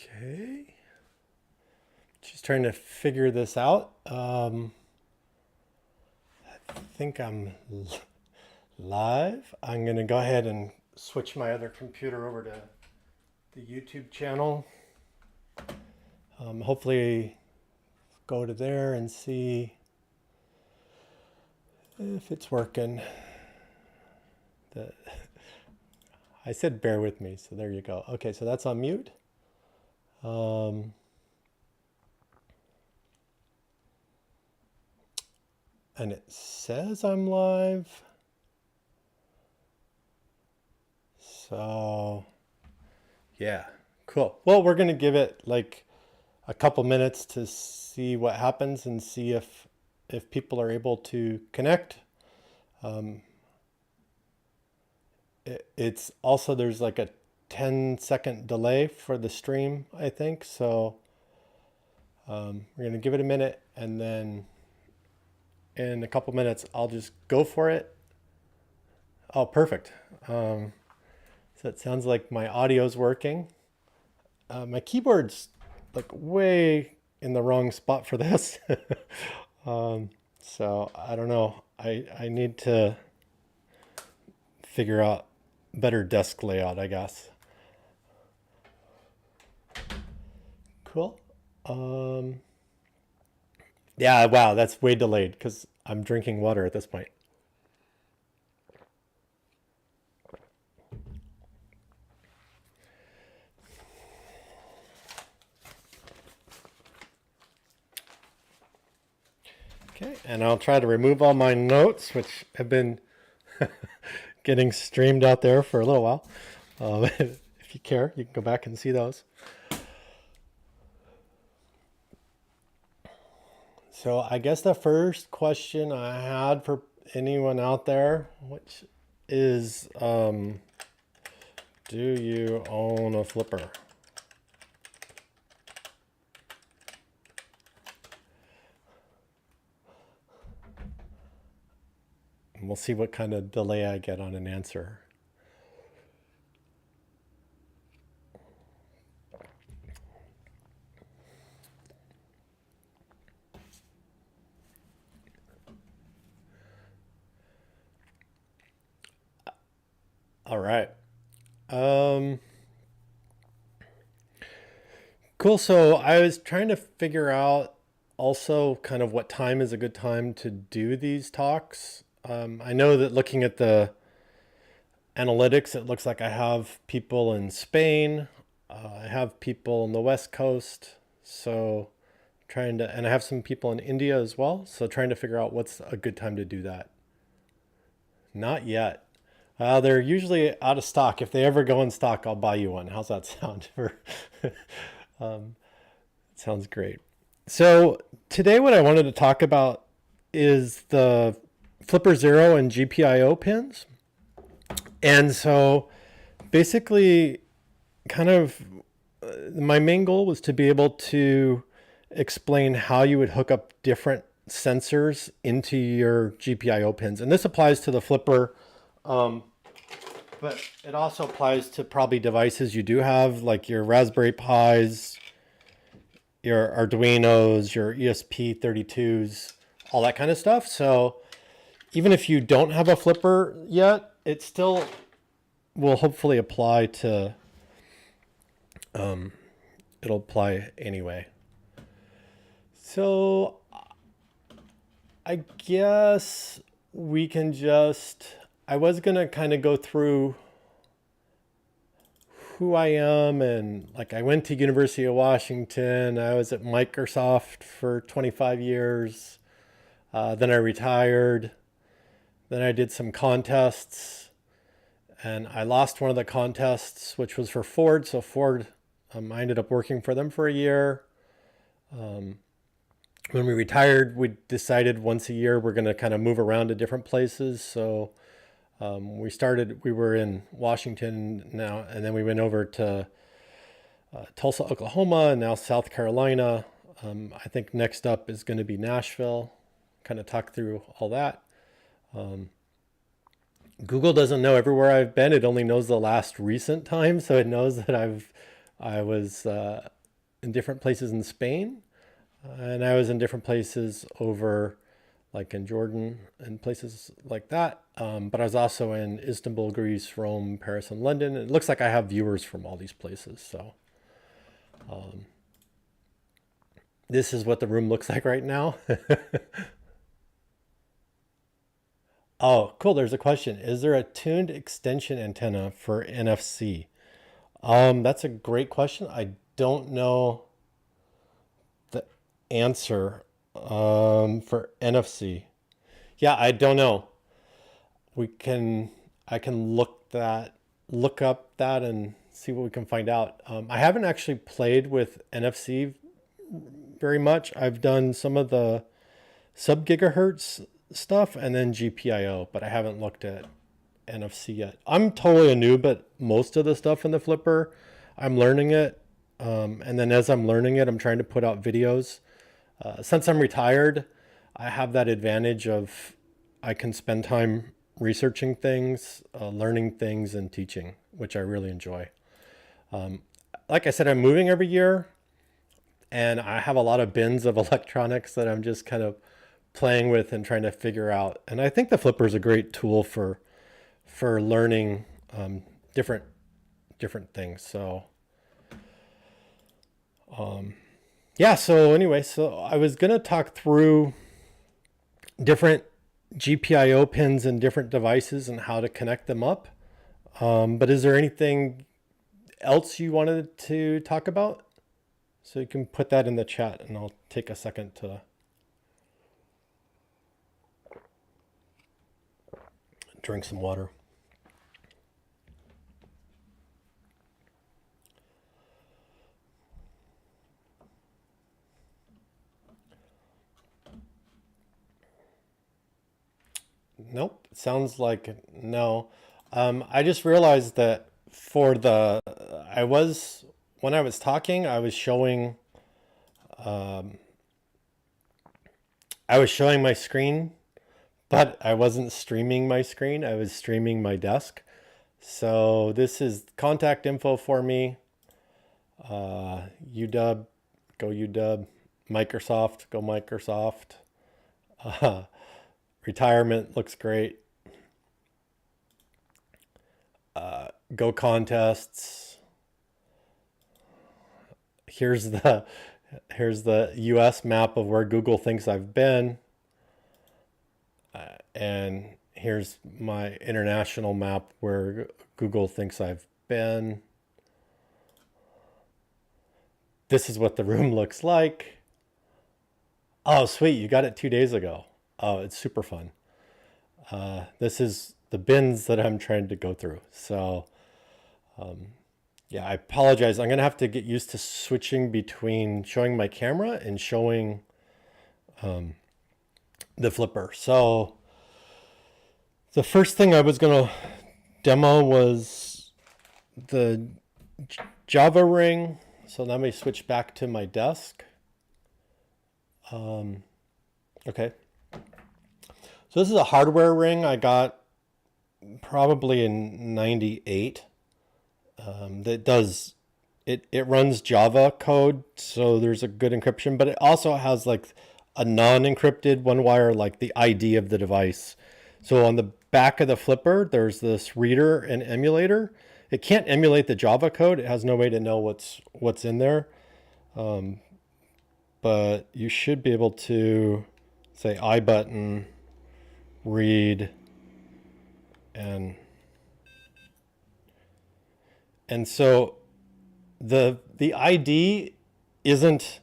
Okay. She's trying to figure this out. I think I'm live. I'm going to go ahead and switch my other computer over to the YouTube channel. Hopefully go to there and see if it's working. I said bear with me, so there you go. Okay, so that's on mute. And it says I'm live. So, yeah, cool. Well, we're going to give it like a couple minutes to see what happens and see if people are able to connect. It's also, there's like a 10-second delay for the stream, I think. So we're going to give it a minute, and then in a couple minutes, I'll just go for it. Oh, perfect. So it sounds like my audio's working. My keyboard's like way in the wrong spot for this. So I don't know. I need to figure out better desk layout, I guess. Cool. Yeah, wow, that's way delayed because I'm drinking water at this point. Okay, and I'll try to remove all my notes, which have been getting streamed out there for a little while. If you care, you can go back and see those. So I guess the first question I had for anyone out there, which is, do you own a flipper? And we'll see what kind of delay I get on an answer. All right. Cool. So I was trying to figure out also kind of what time is a good time to do these talks. I know that looking at the analytics, it looks like I have people in Spain. I have people on the West Coast. So and I have some people in India as well. So trying to figure out what's a good time to do that. Not yet. They're usually out of stock. If they ever go in stock, I'll buy you one. How's that sound? Sounds great. So today what I wanted to talk about is the Flipper Zero and GPIO pins. And so basically kind of my main goal was to be able to explain how you would hook up different sensors into your GPIO pins. And this applies to the Flipper, but it also applies to probably devices you do have, like your Raspberry Pis, your Arduinos, your ESP32s, all that kind of stuff. So even if you don't have a Flipper yet, it still will hopefully apply to, it'll apply anyway. So I guess we can I was going to kind of go through who I am, and like I went to University of Washington. I was at Microsoft for 25 years. Then I retired. Then I did some contests, and I lost one of the contests, which was for Ford. So Ford, I ended up working for them for a year. When we retired, we decided once a year we're going to kind of move around to different places. So we were in Washington now, and then we went over to Tulsa, Oklahoma, and now South Carolina. I think next up is going to be Nashville, kind of talk through all that. Google doesn't know everywhere I've been. It only knows the last recent time. So it knows that I've I was in different places in Spain, and I was in different places over, like in Jordan and places like that. But I was also in Istanbul, Greece, Rome, Paris, and London. It looks like I have viewers from all these places. So this is what the room looks like right now. Oh, cool. There's a question. Is there a tuned extension antenna for NFC? That's a great question. I don't know the answer for NFC. Yeah, I don't know. We can I can look up that and see what we can find out. I haven't actually played with NFC very much. I've done some of the sub gigahertz stuff and then GPIO, but I haven't looked at NFC yet. I'm totally a noob at most of the stuff in the Flipper. I'm learning it. And then as I'm learning it, I'm trying to put out videos. Since I'm retired, I have that advantage of I can spend time researching things, learning things, and teaching, which I really enjoy. Like I said, I'm moving every year, and I have a lot of bins of electronics that I'm just kind of playing with and trying to figure out. And I think the Flipper is a great tool for learning different things. So yeah. So anyway, so I was gonna talk through different GPIO pins and different devices and how to connect them up. But is there anything else you wanted to talk about? So you can put that in the chat, and I'll take a second to drink some water. Nope. Sounds like no. I just realized that for the, when I was talking, I was showing my screen, but I wasn't streaming my screen. I was streaming my desk. So this is contact info for me. UW, go UW. Microsoft, go Microsoft. Retirement looks great. Go contests. Here's the US map of where Google thinks I've been. And here's my international map where Google thinks I've been. This is what the room looks like. Oh, sweet. You got it 2 days ago. Oh, it's super fun. This is the bins that I'm trying to go through. So, yeah, I apologize. I'm going to have to get used to switching between showing my camera and showing the Flipper. So the first thing I was going to demo was the Java ring. So let me switch back to my desk. Okay. So this is a hardware ring I got probably in 98. That does, it runs Java code, so there's a good encryption, but it also has like a non-encrypted one wire, like the ID of the device. So on the back of the Flipper, there's this reader and emulator. It can't emulate the Java code. It has no way to know what's in there. But you should be able to say I button, read, and so the ID isn't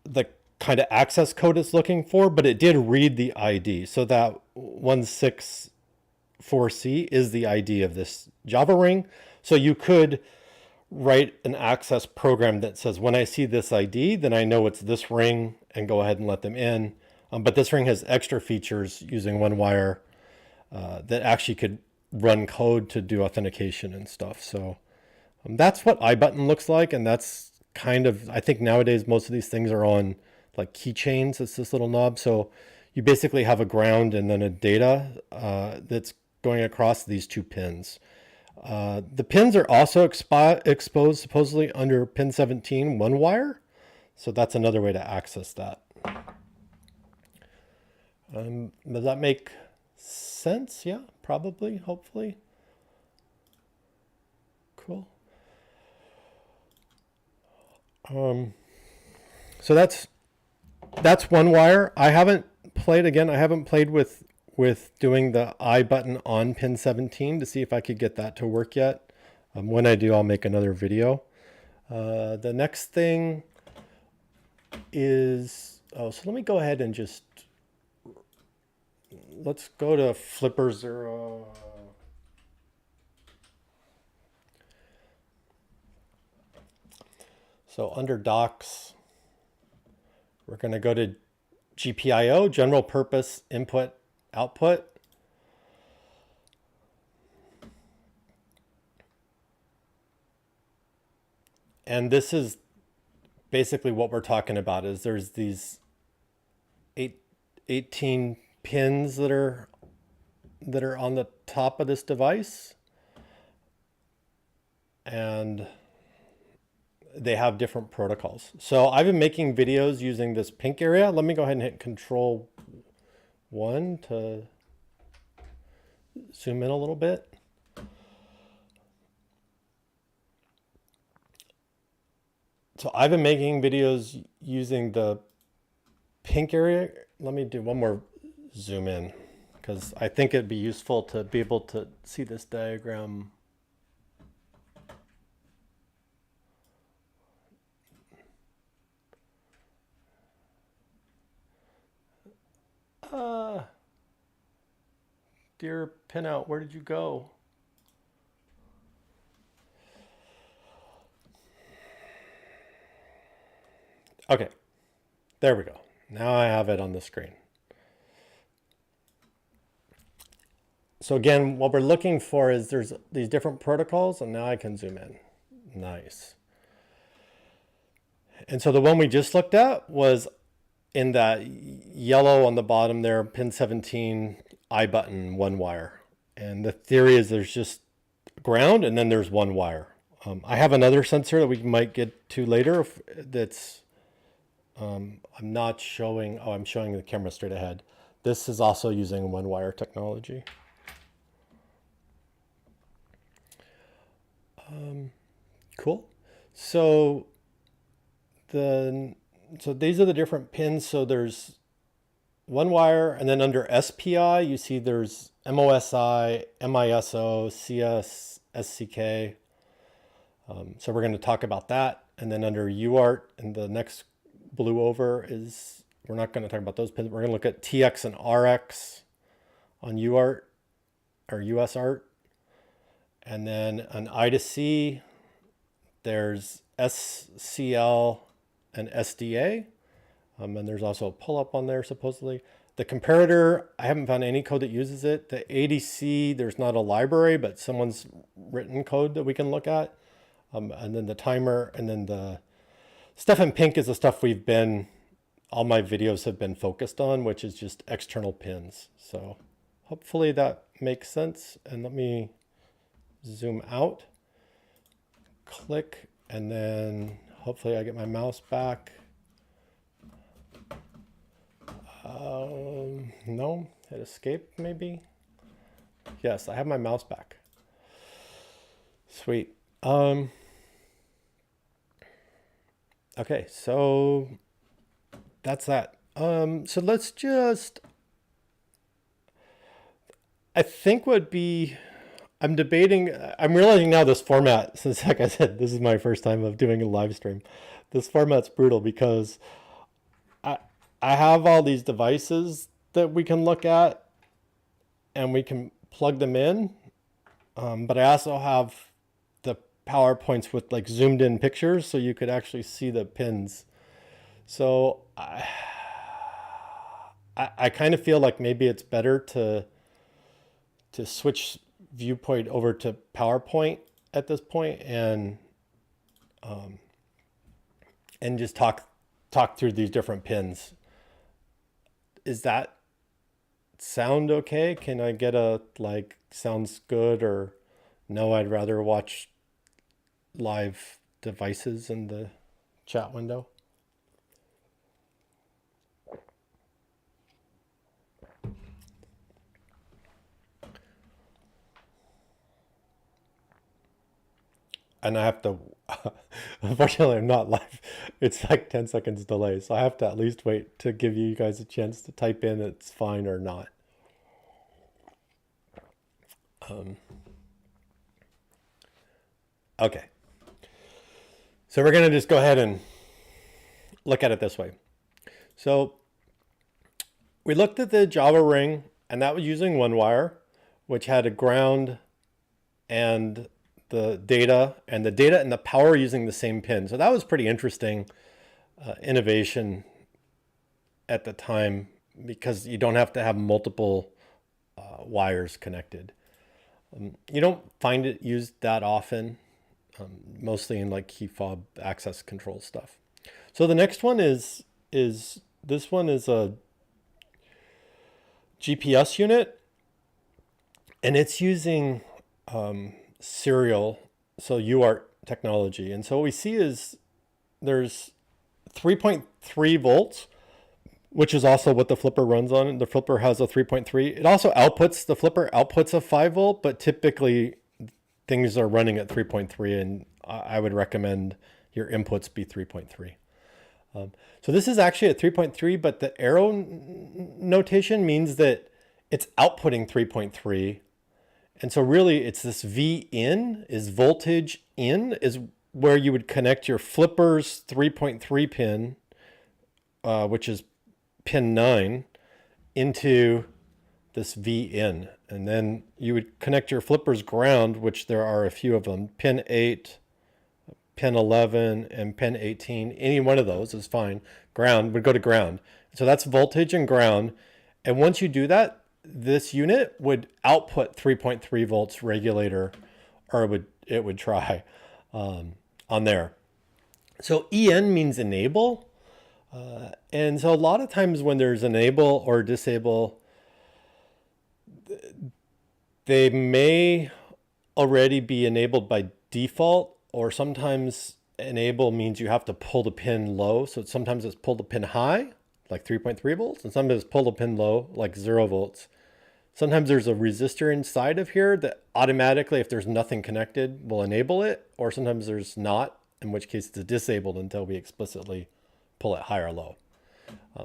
the kind of access code it's looking for, but it did read the ID. So that 164C is the ID of this Java ring. So you could write an access program that says, when I see this ID, then I know it's this ring, and go ahead and let them in. But this ring has extra features using one wire that actually could run code to do authentication and stuff. So that's what iButton looks like. And that's kind of, I think nowadays, most of these things are on like keychains. It's this little knob. So you basically have a ground and then a data that's going across these two pins. The pins are also exposed supposedly under pin 17 one wire. So that's another way to access that. Does that make sense? Yeah, probably, hopefully. Cool. So that's one wire. I haven't played with doing the I button on pin 17 to see if I could get that to work yet. When I do, I'll make another video. The next thing is, so let me go ahead and just, let's go to Flipper Zero. So under docs, we're going to go to GPIO, general purpose input output. And this is basically what we're talking about, is there's these 18 pins that are on the top of this device. And they have different protocols. So I've been making videos using this pink area. Let me go ahead and hit Control 1 to zoom in a little bit. So I've been making videos using the pink area. Let me do one more zoom in, because I think it'd be useful to be able to see this diagram. Dear pinout, where did you go? Okay, there we go. Now I have it on the screen. So again, what we're looking for is there's these different protocols, and now I can zoom in. Nice. And so the one we just looked at was in that yellow on the bottom there, pin 17, I button, one wire. And the theory is there's just ground and then there's one wire. I have another sensor that we might get to later that's, I'm not showing, I'm showing the camera straight ahead. This is also using one wire technology. Cool. So these are the different pins. So there's one wire, and then under SPI, you see there's MOSI, MISO, CS, SCK. So we're going to talk about that. And then under UART, and the next blue over is, we're not going to talk about those pins. We're going to look at TX and RX on UART or USART. And then on I2C, there's SCL and SDA. And there's also a pull-up on there, supposedly. The comparator, I haven't found any code that uses it. The ADC, there's not a library, but someone's written code that we can look at. And then the timer, and then the stuff in pink is the stuff all my videos have been focused on, which is just external pins. So hopefully that makes sense. And let me zoom out, click, and then hopefully I get my mouse back. No, hit escape maybe. Yes, I have my mouse back. Sweet. Okay, so that's that. So let's just, I think I'm debating, I'm realizing now this format, since like I said, this is my first time of doing a live stream. This format's brutal because I have all these devices that we can look at and we can plug them in. But I also have the PowerPoints with like zoomed in pictures so you could actually see the pins. So I kind of feel like maybe it's better to switch viewpoint over to PowerPoint at this point and just talk through these different pins. Is that sound okay? Can I get a like sounds good, or No, I'd rather watch live devices in the chat window. And I have to, unfortunately, I'm not live. It's like 10 seconds delay. So I have to at least wait to give you guys a chance to type in it's fine or not. Okay. So we're going to just go ahead and look at it this way. So we looked at the Java ring, and that was using one wire, which had a ground and the data and the power using the same pin. So that was pretty interesting innovation at the time, because you don't have to have multiple wires connected. You don't find it used that often, mostly in like key fob access control stuff. So the next one is this one is a GPS unit, and it's using serial, so UART technology. And so what we see is there's 3.3 volts, which is also what the flipper runs on. The flipper has a 3.3. It also outputs, the flipper outputs a 5 volt, but typically things are running at 3.3, and I would recommend your inputs be 3.3. So this is actually at 3.3, but the arrow notation means that it's outputting 3.3. And so really it's this V in, is voltage in, is where you would connect your flipper's 3.3 pin, which is pin 9, into this V in. And then you would connect your flipper's ground, which there are a few of them, pin 8, pin 11, and pin 18. Any one of those is fine. Ground would go to ground. So that's voltage and ground. And once you do that, this unit would output 3.3 volts regulator, or it would try on there. So EN means enable. And so a lot of times when there's enable or disable, they may already be enabled by default, or sometimes enable means you have to pull the pin low. So sometimes it's pull the pin high, like 3.3 volts, and sometimes it's pull the pin low, like 0 volts. Sometimes there's a resistor inside of here that automatically, if there's nothing connected, will enable it, or sometimes there's not, in which case it's disabled until we explicitly pull it high or low.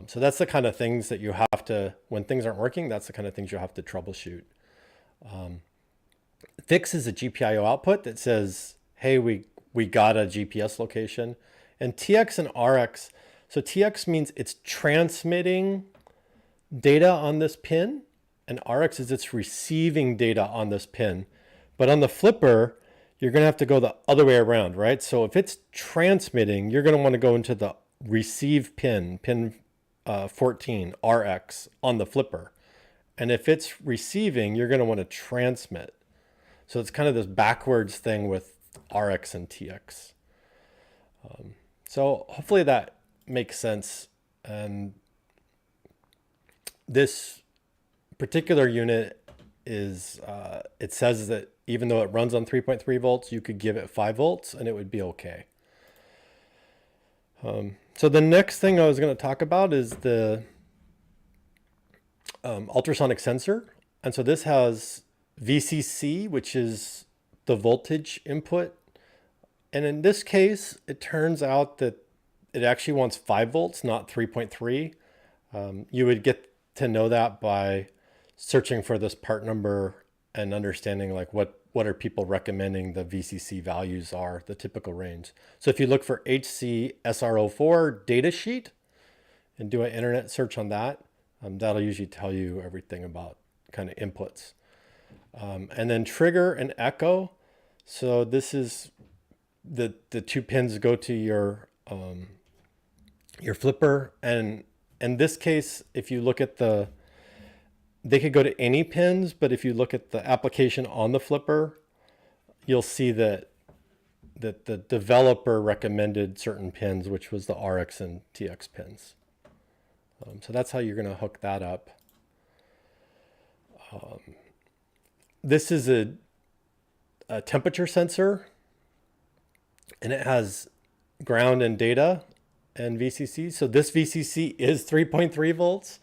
So that's the kind of things that you have to, when things aren't working, that's the kind of things you have to troubleshoot. Fix is a GPIO output that says, hey, we got a GPS location. And TX and RX, so TX means it's transmitting data on this pin, and RX is it's receiving data on this pin. But on the flipper, you're going to have to go the other way around, right? So if it's transmitting, you're going to want to go into the receive pin 14, RX, on the flipper. And if it's receiving, you're going to want to transmit. So it's kind of this backwards thing with RX and TX. So hopefully that makes sense. And this particular unit is, it says that even though it runs on 3.3 volts, you could give it 5 volts and it would be okay. So the next thing I was going to talk about is the ultrasonic sensor. And so this has VCC, which is the voltage input. And in this case, it turns out that it actually wants 5 volts, not 3.3. You would get to know that by searching for this part number and understanding like what are people recommending the VCC values are, the typical range. So if you look for HC SR04 data sheet and do an internet search on that, that'll usually tell you everything about kind of inputs. And then trigger and echo. So this is the two pins go to your flipper. And in this case, if you look at they could go to any pins, but if you look at the application on the flipper, you'll see that the developer recommended certain pins, which was the RX and TX pins. So that's how you're going to hook that up. This is a temperature sensor, and it has ground and data and VCC. So this VCC is 3.3 volts.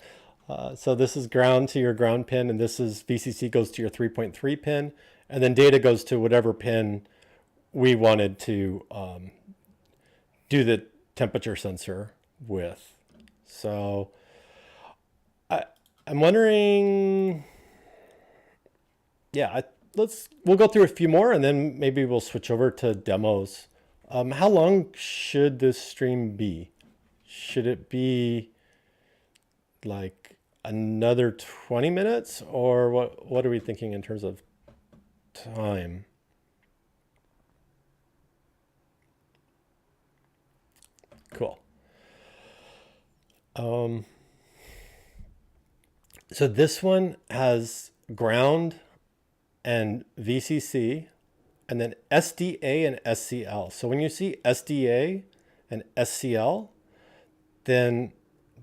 So this is ground to your ground pin, and this is VCC goes to your 3.3 pin, and then data goes to whatever pin we wanted to do the temperature sensor with. So I'm wondering, yeah, we'll go through a few more, and then maybe we'll switch over to demos. How long should this stream be? Should it be like another 20 minutes, or what are we thinking in terms of time? Cool. So this one has ground and VCC, and then SDA and SCL. So when you see SDA and SCL, then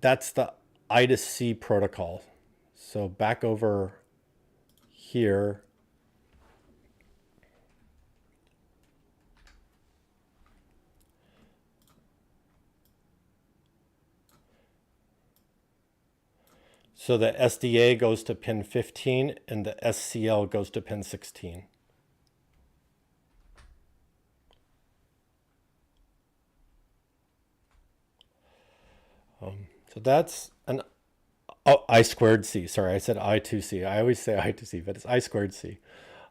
that's the I2C protocol. So back over here. So the SDA goes to pin 15 and the SCL goes to pin 16. So that's an I squared C. Sorry, I said I2C. I always say I2C, but it's I squared C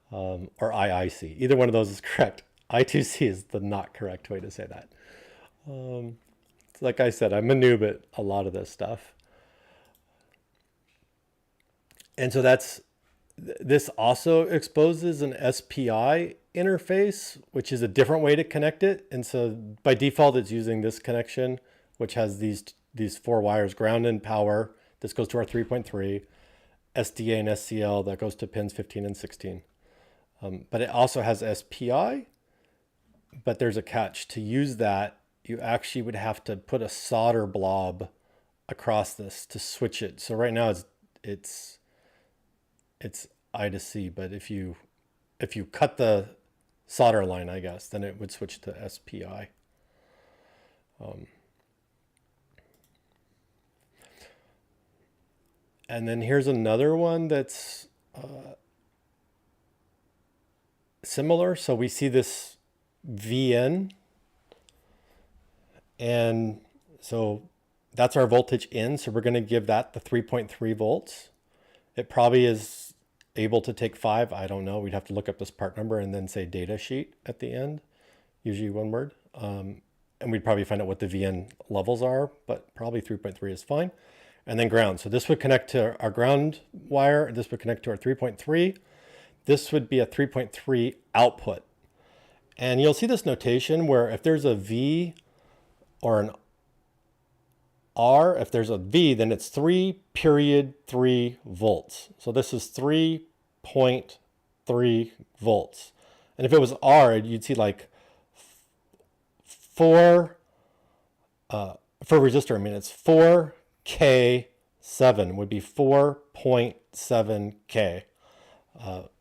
or IIC. Either one of those is correct. I2C is the not correct way to say that. Like I said, I'm a noob at a lot of this stuff. And so this also exposes an SPI interface, which is a different way to connect it. And so by default, it's using this connection, which has these four wires, ground and power. This goes to our 3.3, SDA and SCL, that goes to pins 15 and 16. But it also has SPI, but there's a catch. To use that, you actually would have to put a solder blob across this to switch it. So right now it's I2C, but if you cut the solder line, I guess, then it would switch to SPI. And then here's another one that's similar. So we see this VN, and so that's our voltage in. So we're going to give that the 3.3 volts. It probably is able to take 5. I don't know. We'd have to look up this part number and then say data sheet at the end, usually one word. And we'd probably find out what the VN levels are, but probably 3.3 is fine. And then ground. So this would connect to our ground wire. This would connect to our 3.3. This would be a 3.3 output. And you'll see this notation where if there's a V or an R, if there's a V, then it's 3.3 volts. So this is 3.3 volts. And if it was R, you'd see like 4, for resistor, I mean, it's 4K7 would be 4.7K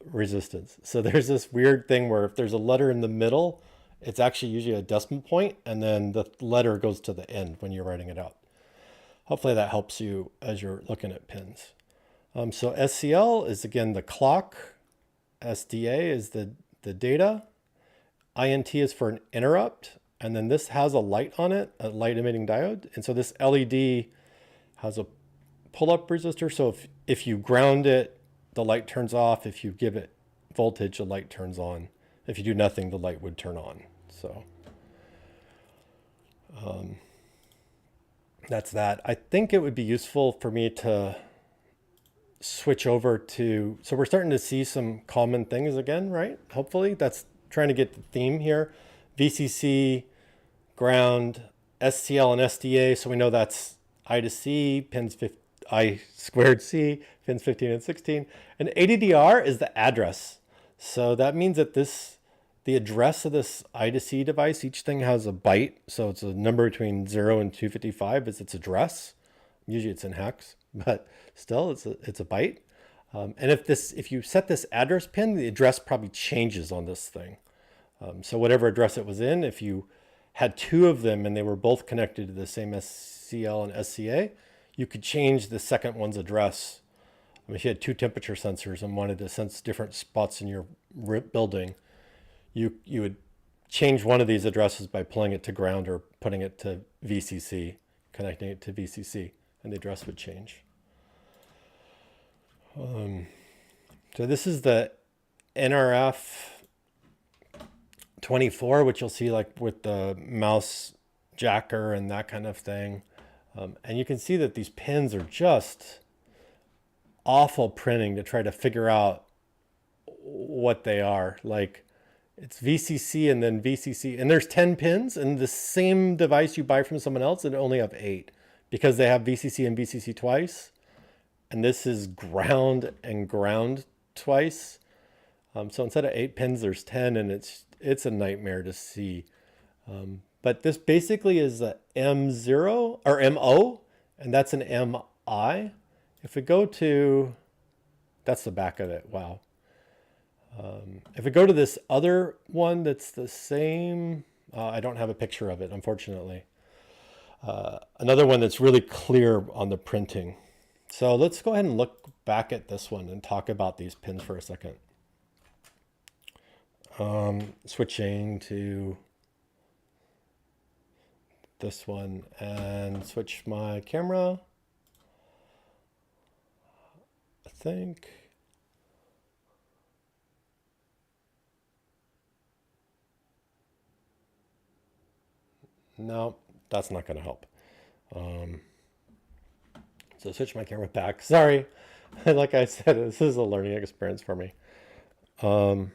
resistance. So there's this weird thing where if there's a letter in the middle, it's actually usually a decimal point, and then the letter goes to the end when you're writing it out. Hopefully that helps you as you're looking at pins. So SCL is, again, the clock. SDA is the data. INT is for an interrupt. And then this has a light on it, a light emitting diode. And so this LED has a pull-up resistor. So if you ground it, the light turns off. If you give it voltage, the light turns on. If you do nothing, the light would turn on. So that's that. I think it would be useful for me to switch over to, so we're starting to see some common things again, right? Hopefully that's trying to get the theme here. VCC, ground, SCL and SDA. So we know that's I2C, pins I squared C, pins 15 and 16. And ADDR is the address. So that means that the address of this I2C device, each thing has a byte. So it's a number between 0 and 255 is its address. Usually it's in hex, but still it's a byte. And if you set this address pin, the address probably changes on this thing. So whatever address it was in, if you had two of them and they were both connected to the same SCL and SCA, you could change the second one's address. If you had two temperature sensors and wanted to sense different spots in your building, you would change one of these addresses by pulling it to ground or putting it to VCC, connecting it to VCC, and the address would change. So this is the NRF 24, which you'll see like with the mouse jacker and that kind of thing. And you can see that these pins are just awful printing to try to figure out what they are. Like it's VCC and then VCC, and there's 10 pins, and the same device you buy from someone else, and only have 8 because they have VCC and VCC twice. And this is ground and ground twice. So instead of 8 pins, there's 10, and it's a nightmare to see. But this basically is a M0 or MO, and that's an MI. If we go to, that's the back of it. Wow. If we go to this other one that's the same, I don't have a picture of it, unfortunately. Another one that's really clear on the printing. So let's go ahead and look back at this one and talk about these pins for a second. Switching to this one and switch my camera. I think. No, that's not going to help. So switch my camera back. Sorry. Like I said, this is a learning experience for me. So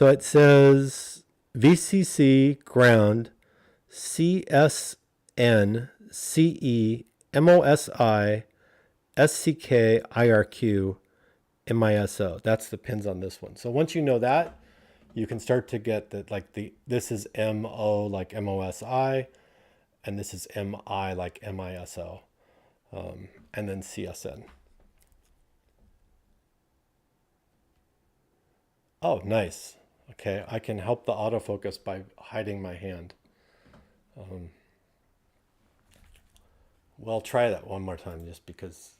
it says VCC ground CSN CE MOSI SCK IRQ MISO. That's the pins on this one. So once you know that, you can start to get that, like this is MO like MOSI, and this is MI like MISO, and then CSN. Oh, nice. Okay, I can help the autofocus by hiding my hand. Well, try that one more time just because.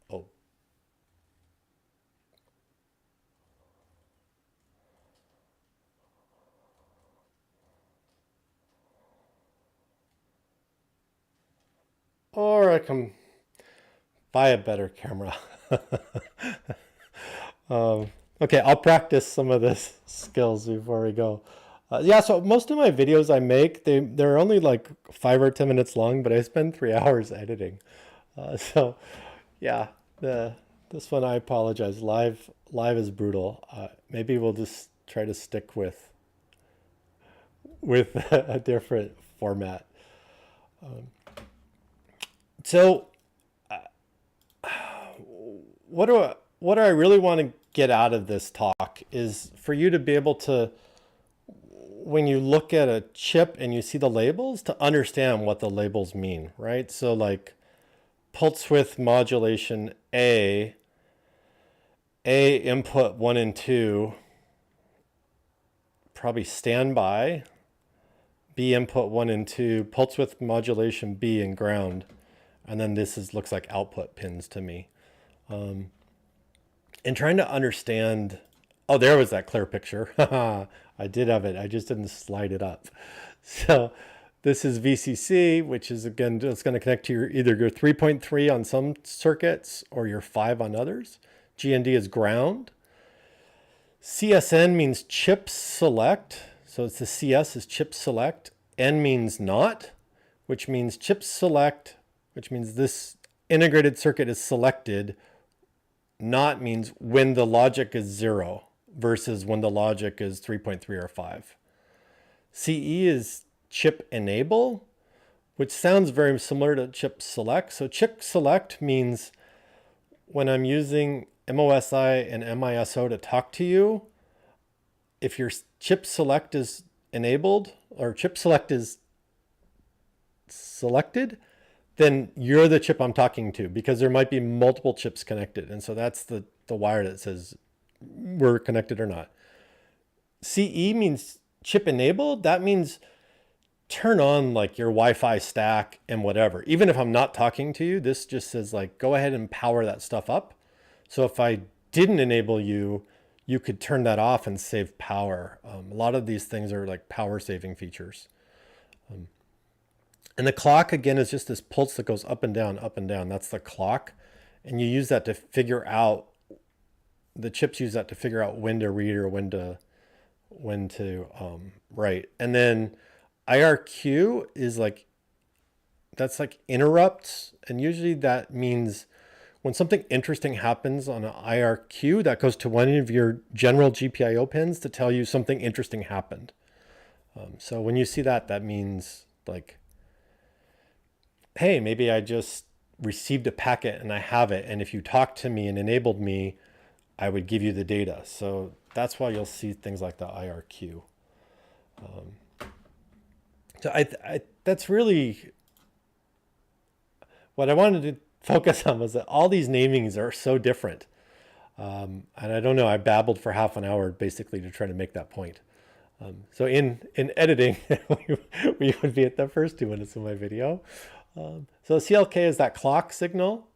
Oh. Or I can buy a better camera. Okay, I'll practice some of this skills before we go. Yeah, so most of my videos I make, they're only like 5 or 10 minutes long, but I spend 3 hours editing. So yeah, this one I apologize. Live is brutal. Maybe we'll just try to stick with a different format. So what do I really want to get out of this talk is for you to be able to, when you look at a chip and you see the labels, to understand what the labels mean, right? So like pulse width modulation A input 1 and 2, probably standby, B input 1 and 2, pulse width modulation B and ground. And then this looks like output pins to me. And trying to understand, oh, there was that clear picture. I did have it. I just didn't slide it up. So this is VCC, which is, again, it's going to connect to either your 3.3 on some circuits or your 5 on others. GND is ground. CSN means chip select. So it's the CS is chip select. N means not, which means chip select, which means this integrated circuit is selected. Not means when the logic is 0 versus when the logic is 3.3 or 5. CE is chip enable, which sounds very similar to chip select. So chip select means when I'm using MOSI and MISO to talk to you, if your chip select is enabled or chip select is selected, then you're the chip I'm talking to, because there might be multiple chips connected. And so that's the wire that says we're connected or not. CE means chip enabled. That means turn on like your Wi-Fi stack and whatever. Even if I'm not talking to you, this just says like, go ahead and power that stuff up. So if I didn't enable you, you could turn that off and save power. A lot of these things are like power saving features. And the clock, again, is just this pulse that goes up and down, up and down. That's the clock. And you use that to figure out, the chips use that to figure out when to read or when to write. And then IRQ is like, that's like interrupts. And usually that means when something interesting happens on an IRQ, that goes to one of your general GPIO pins to tell you something interesting happened. So when you see that, that means like, hey, maybe I just received a packet and I have it. And if you talked to me and enabled me, I would give you the data. So that's why you'll see things like the IRQ. So that's really what I wanted to focus on, was that all these namings are so different. And I don't know, I babbled for half an hour basically to try to make that point. So in editing, we would be at the first 2 minutes of my video. So CLK is that clock signal.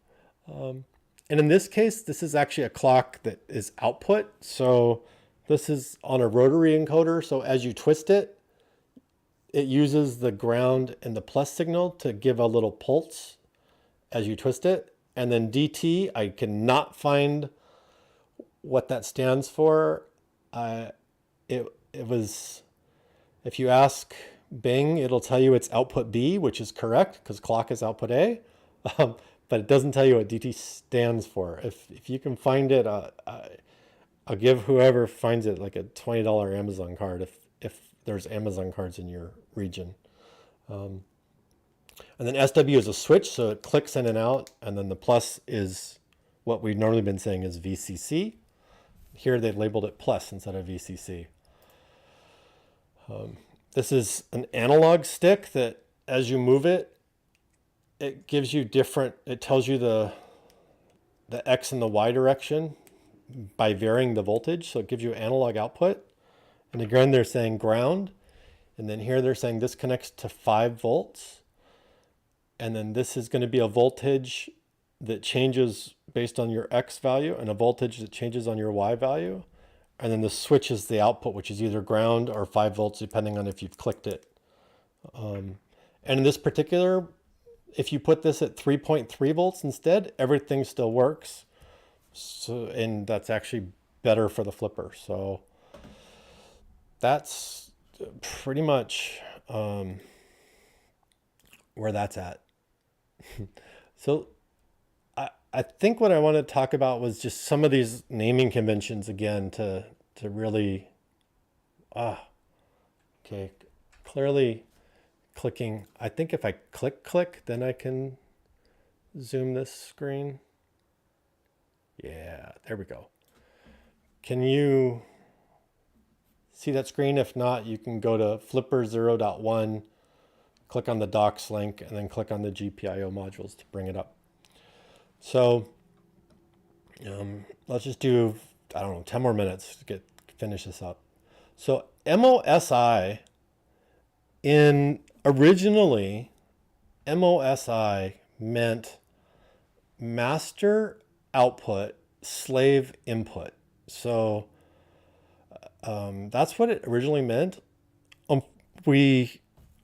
And in this case, this is actually a clock that is output. So this is on a rotary encoder. So as you twist it, it uses the ground and the plus signal to give a little pulse as you twist it. And then DT, I cannot find what that stands for. It was, if you ask Bing, it'll tell you it's output B, which is correct because clock is output A, but it doesn't tell you what DT stands for. If you can find it, I'll give whoever finds it like a $20 Amazon card if there's Amazon cards in your region. And then SW is a switch, so it clicks in and out, and then the plus is what we've normally been saying is VCC. Here they've labeled it plus instead of VCC. This is an analog stick that as you move it, it gives you different, it tells you the X and the Y direction by varying the voltage. So it gives you analog output. And again, they're saying ground. And then here they're saying this connects to 5 volts. And then this is going to be a voltage that changes based on your X value and a voltage that changes on your Y value. And then the switch is the output, which is either ground or 5 volts, depending on if you've clicked it. And in this particular, if you put this at 3.3 volts instead, everything still works. So, and that's actually better for the flipper. So that's pretty much where that's at. So I think what I want to talk about was just some of these naming conventions again to really, okay, clearly clicking. I think if I click, then I can zoom this screen. Yeah, there we go. Can you see that screen? If not, you can go to Flipper 0.1, click on the docs link, and then click on the GPIO modules to bring it up. So let's just do, I don't know, 10 more minutes to finish this up. So MOSI, originally, MOSI meant master output, slave input. So that's what it originally meant. We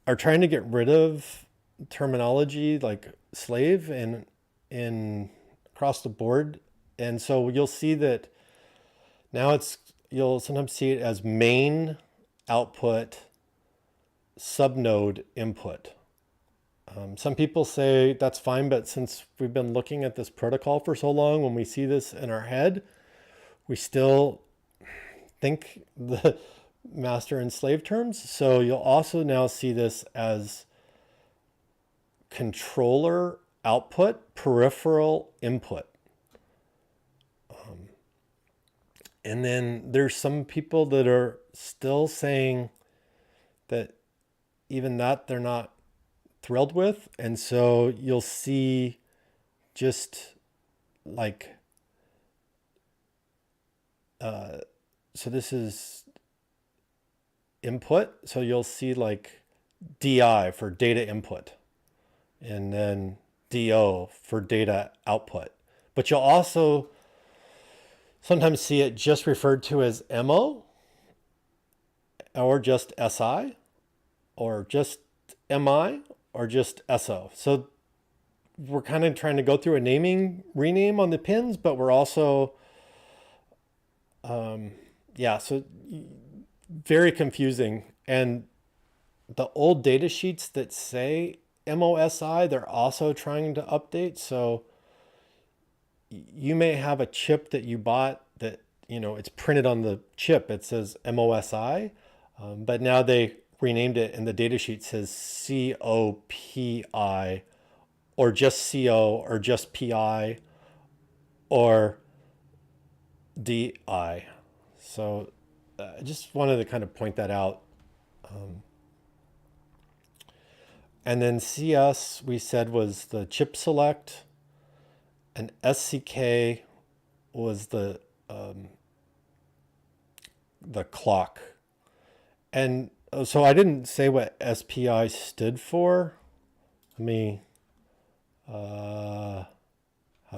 are trying to get rid of terminology like slave in across the board. And so you'll see that now you'll sometimes see it as main output, subnode input. Some people say that's fine, but since we've been looking at this protocol for so long, when we see this in our head, we still think the master and slave terms. So you'll also now see this as controller output, peripheral input. And then there's some people that are still saying that even that they're not thrilled with. And so you'll see just like, so this is input. So you'll see like DI for data input, and then DO for data output. But you'll also sometimes see it just referred to as MO, or just SI, or just MI, or just SO. So we're kind of trying to go through a rename on the pins, but we're also, so very confusing. And the old data sheets that say MOSI, they're also trying to update. So you may have a chip that you bought that, it's printed on the chip. It says MOSI, but now they renamed it and the data sheet says COPI, or just CO, or just PI, or DI. So I just wanted to kind of point that out. And then CS, we said, was the chip select, and SCK was the clock. And so I didn't say what SPI stood for. Let me, how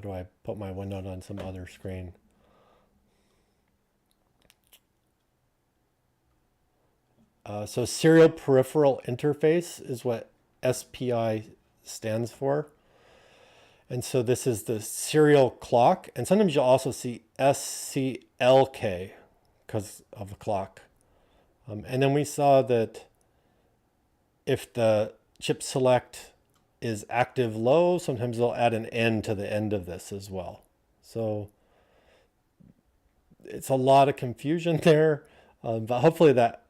do I put my window on some other screen? So serial peripheral interface is what SPI stands for. And so this is the serial clock. And sometimes you'll also see SCLK because of the clock. And then we saw that if the chip select is active low, sometimes they'll add an N to the end of this as well. So it's a lot of confusion there, but hopefully that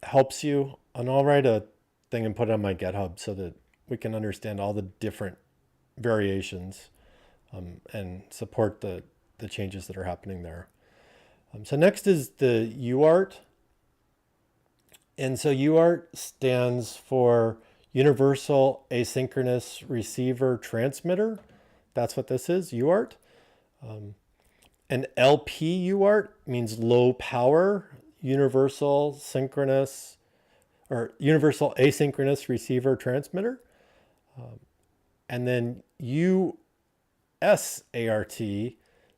helps you. And I'll write a thing and put it on my GitHub so that we can understand all the different variations and support the changes that are happening there. So next is the UART. And so UART stands for Universal Asynchronous Receiver Transmitter. That's what this is, UART. And LP UART means low power, Universal Synchronous, or Universal Asynchronous Receiver Transmitter. And then USART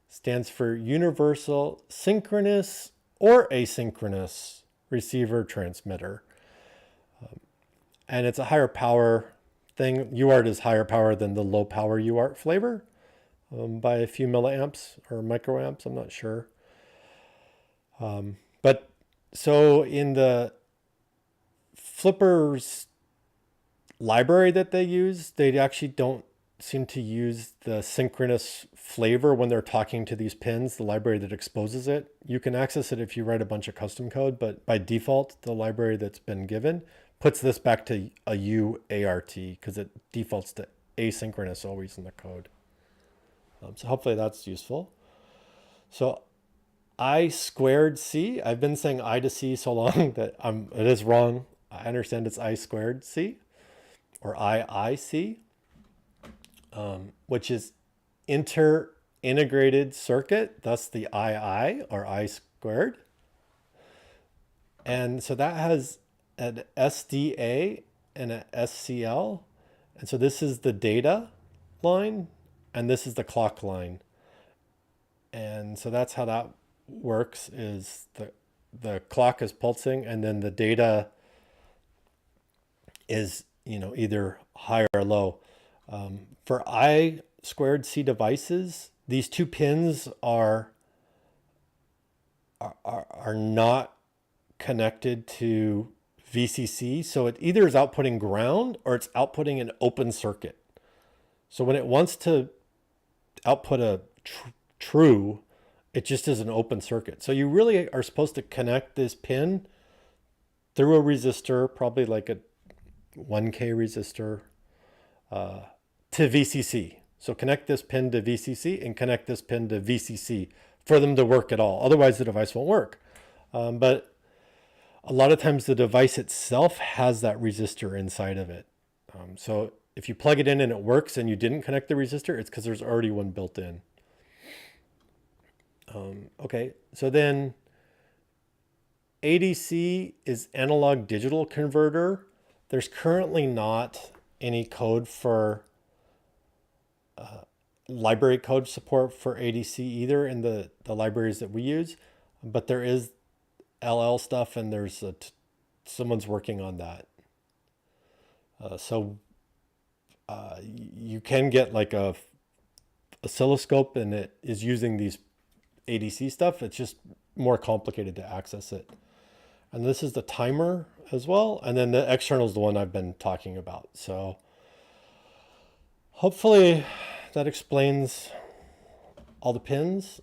stands for Universal Synchronous or Asynchronous Receiver Transmitter. And it's a higher power thing. UART is higher power than the low power UART flavor by a few milliamps or microamps, I'm not sure. But so in the Flipper's library that they use, they actually don't seem to use the synchronous flavor when they're talking to these pins, the library that exposes it. You can access it if you write a bunch of custom code, but by default, the library that's been given puts this back to a UART because it defaults to asynchronous always in the code. So hopefully that's useful. So I2C, I've been saying I2C so long that it is wrong. I understand it's I2C or IIC, which is inter-integrated circuit, thus the II or I squared. And so that has an SDA and an SCL. And so this is the data line and this is the clock line. And so that's how that works, is the clock is pulsing and then the data is, either high or low. For I2C devices, these two pins are not connected to VCC. So it either is outputting ground or it's outputting an open circuit. So when it wants to output a true, it just is an open circuit. So you really are supposed to connect this pin through a resistor, probably like a 1K resistor, to VCC. So connect this pin to VCC and connect this pin to VCC for them to work at all. Otherwise the device won't work. But a lot of times the device itself has that resistor inside of it. So if you plug it in and it works and you didn't connect the resistor, it's because there's already one built in. Okay, so then ADC is analog digital converter. There's currently not any code for library code support for ADC either in the libraries that we use, but there is LL stuff and there's someone's working on that. So you can get like a oscilloscope and it is using these ADC stuff. It's just more complicated to access it. And this is the timer as well. And then the external is the one I've been talking about. So hopefully that explains all the pins.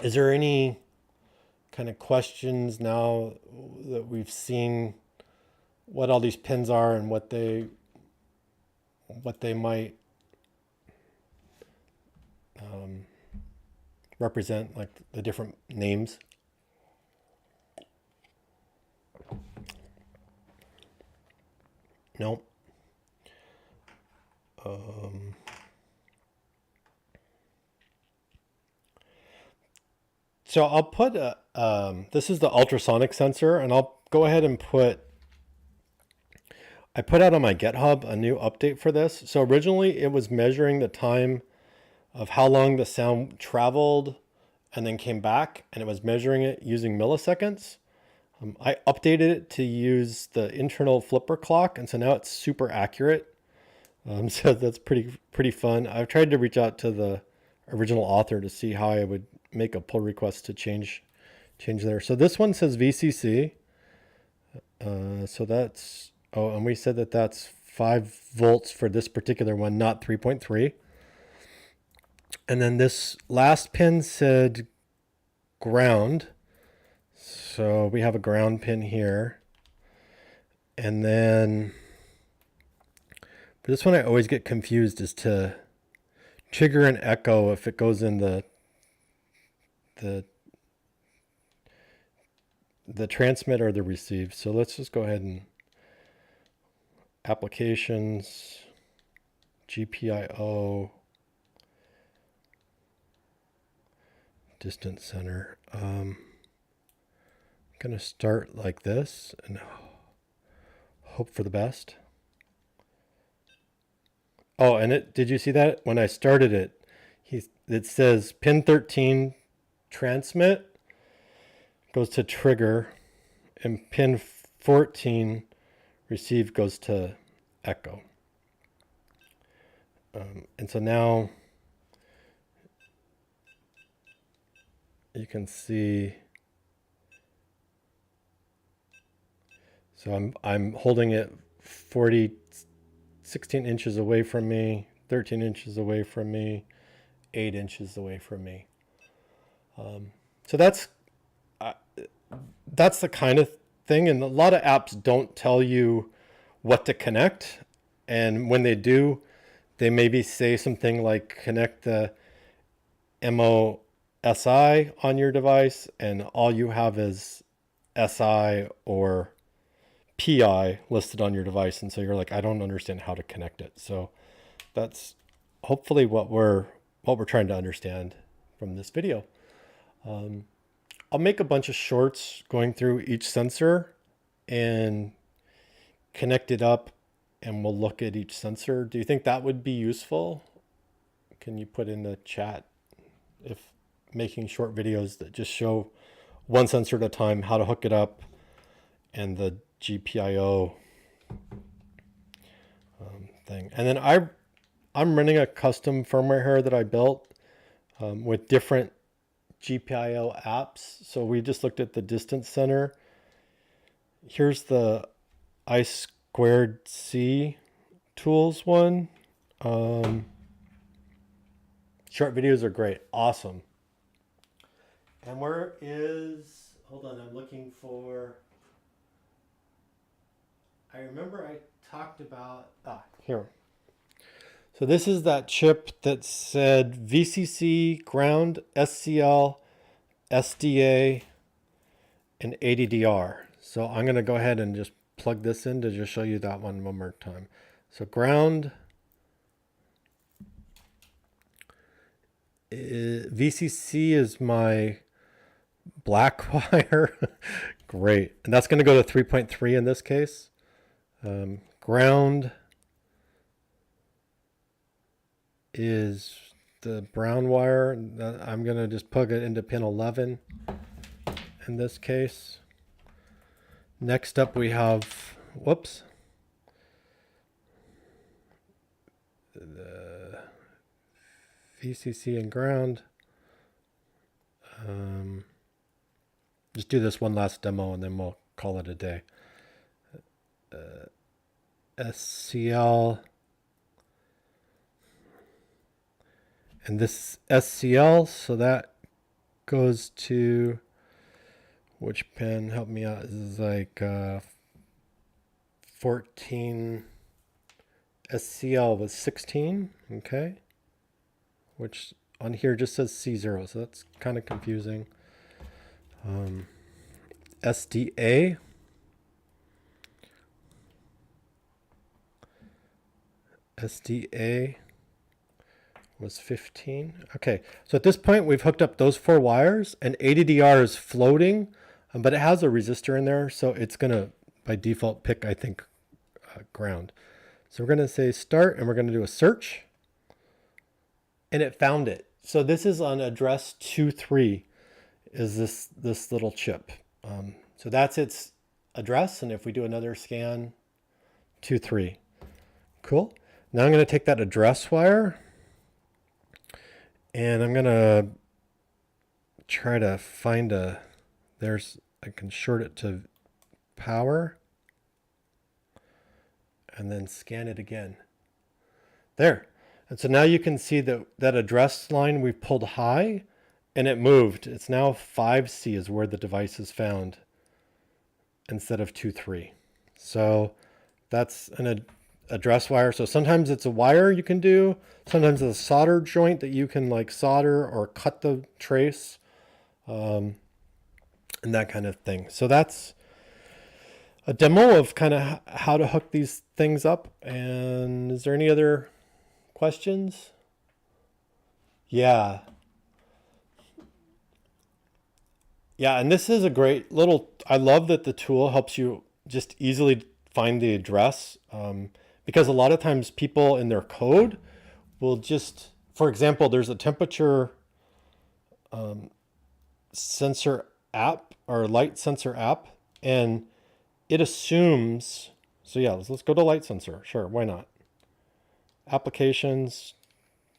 Is there any kind of questions now that we've seen what all these pins are and what they might represent, like the different names? No. So I'll put this is the ultrasonic sensor, and I'll go ahead and I put out on my GitHub a new update for this. So originally it was measuring the time of how long the sound traveled and then came back, and it was measuring it using milliseconds. I updated it to use the internal flipper clock, and so now it's super accurate. So that's pretty fun. I've tried to reach out to the original author to see how I would make a pull request to change there. So this one says VCC. So that's, oh, and we said that that's 5 volts for this particular one, not 3.3. And then this last pin said ground. So we have a ground pin here. And then for this one, I always get confused as to trigger and echo if it goes in the transmit or the receive. So let's just go ahead and applications, GPIO, distance center. I'm going to start like this and hope for the best. Oh, and did you see that? When I started it, it says pin 13 transmit goes to trigger, and pin 14 receive goes to echo. And so now you can see, so I'm holding it 16 inches away from me, 13 inches away from me, 8 inches away from me. So that's the kind of thing, and a lot of apps don't tell you what to connect, and when they do, they maybe say something like connect the MOSI on your device, and all you have is SI or PI listed on your device, and so you're like, I don't understand how to connect it. So that's hopefully what we're trying to understand from this video. I'll make a bunch of shorts going through each sensor and connect it up, and we'll look at each sensor. Do you think that would be useful? Can you put in the chat if making short videos that just show one sensor at a time, how to hook it up, and the GPIO thing. And then I'm running a custom firmware here that I built with different GPIO apps. So we just looked at the distance center. Here's the I2C tools one. Short videos are great. Awesome. And where is, hold on, I'm looking for, I remember I talked about, here. So this is that chip that said VCC, ground, SCL, SDA, and ADDR. So I'm going to go ahead and just plug this in to just show you that one more time. So ground, VCC is my black wire. Great. And that's going to go to 3.3 in this case. Ground is the brown wire. I'm going to just plug it into pin 11 in this case. Next up we have, whoops, the VCC and ground. Just do this one last demo and then we'll call it a day. SCL. And this SCL, so that goes to, which pin? Help me out. This is like 14. SCL was 16, okay? Which on here just says C0, so that's kind of confusing. SDA. SDA was 15. Okay, so at this point we've hooked up those 4 wires, and ADDR is floating, but it has a resistor in there, so it's gonna by default pick, I think, ground. So we're gonna say start, and we're gonna do a search, and it found it. So this is on address 23, is this little chip. So that's its address, and if we do another scan, 23. Cool. Now I'm gonna take that address wire, and I'm gonna try to find I can short it to power and then scan it again. There. And so now you can see that that address line we pulled high and it moved. It's now 5C is where the device is found instead of 2.3. So that's an address wire. So sometimes it's a wire you can do. Sometimes it's a solder joint that you can like solder or cut the trace, and that kind of thing. So that's a demo of kind of how to hook these things up. And is there any other questions? Yeah. Yeah, and this is a great little, I love that the tool helps you just easily find the address, because a lot of times people in their code will just, for example, there's a temperature sensor app or light sensor app, and it assumes, so yeah, let's go to light sensor. Sure, why not? Applications,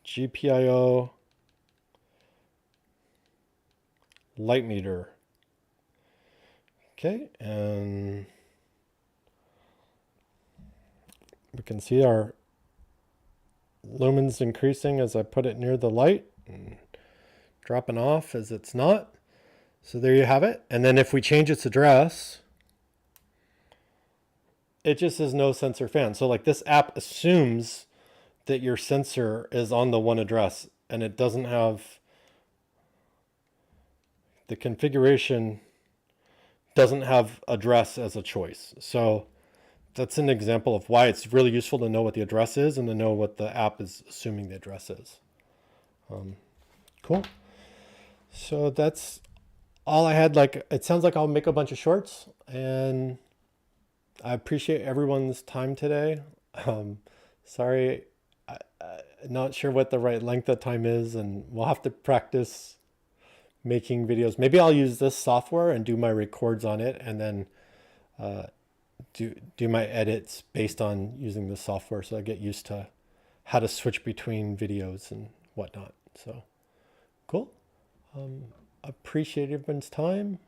GPIO, light meter. Okay, and we can see our lumens increasing as I put it near the light and dropping off as it's not. So there you have it. And then if we change its address, it just says no sensor found. So like this app assumes that your sensor is on the one address, and it doesn't have the configuration, doesn't have address as a choice. So that's an example of why it's really useful to know what the address is and to know what the app is assuming the address is. Cool. So that's all I had. Like, it sounds like I'll make a bunch of shorts, and I appreciate everyone's time today. Sorry, I'm not sure what the right length of time is, and we'll have to practice making videos. Maybe I'll use this software and do my records on it, and then do my edits based on using the software, so I get used to how to switch between videos and whatnot. So cool. Appreciate everyone's time,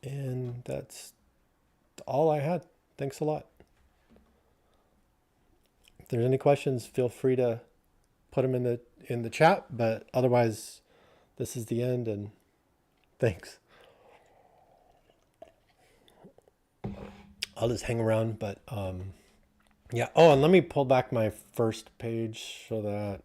and that's all I had. Thanks a lot. If there's any questions, feel free to put them in the chat, but otherwise this is the end, and thanks. I'll just hang around, but yeah. Oh, and let me pull back my first page so that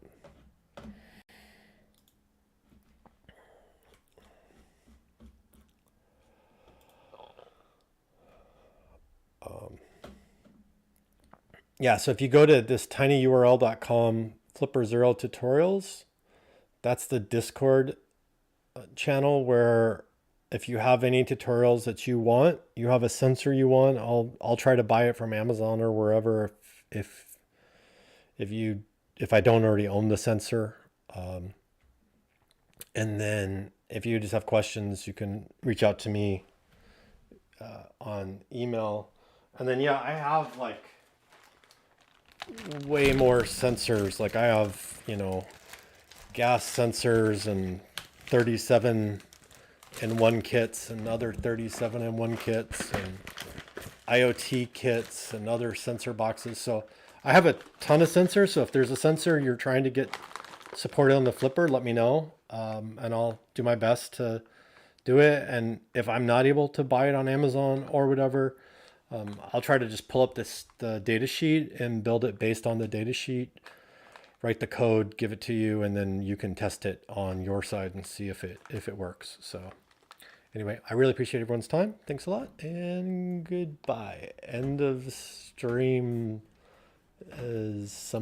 yeah, so if you go to this tinyurl.com Flipper Zero tutorials, that's the Discord channel where if you have any tutorials that you want, you have a sensor you want, I'll try to buy it from Amazon or wherever if if you if I don't already own the sensor. And then if you just have questions, you can reach out to me on email. And then yeah, I have like way more sensors. Like I have, gas sensors and 37 in one kits and other 37 in one kits and IoT kits and other sensor boxes. So I have a ton of sensors. So if there's a sensor you're trying to get supported on the Flipper, let me know. And I'll do my best to do it. And if I'm not able to buy it on Amazon or whatever, I'll try to just pull up the data sheet and build it based on the data sheet, write the code, give it to you, and then you can test it on your side and see if it works. So anyway, I really appreciate everyone's time. Thanks a lot and goodbye. End of stream is some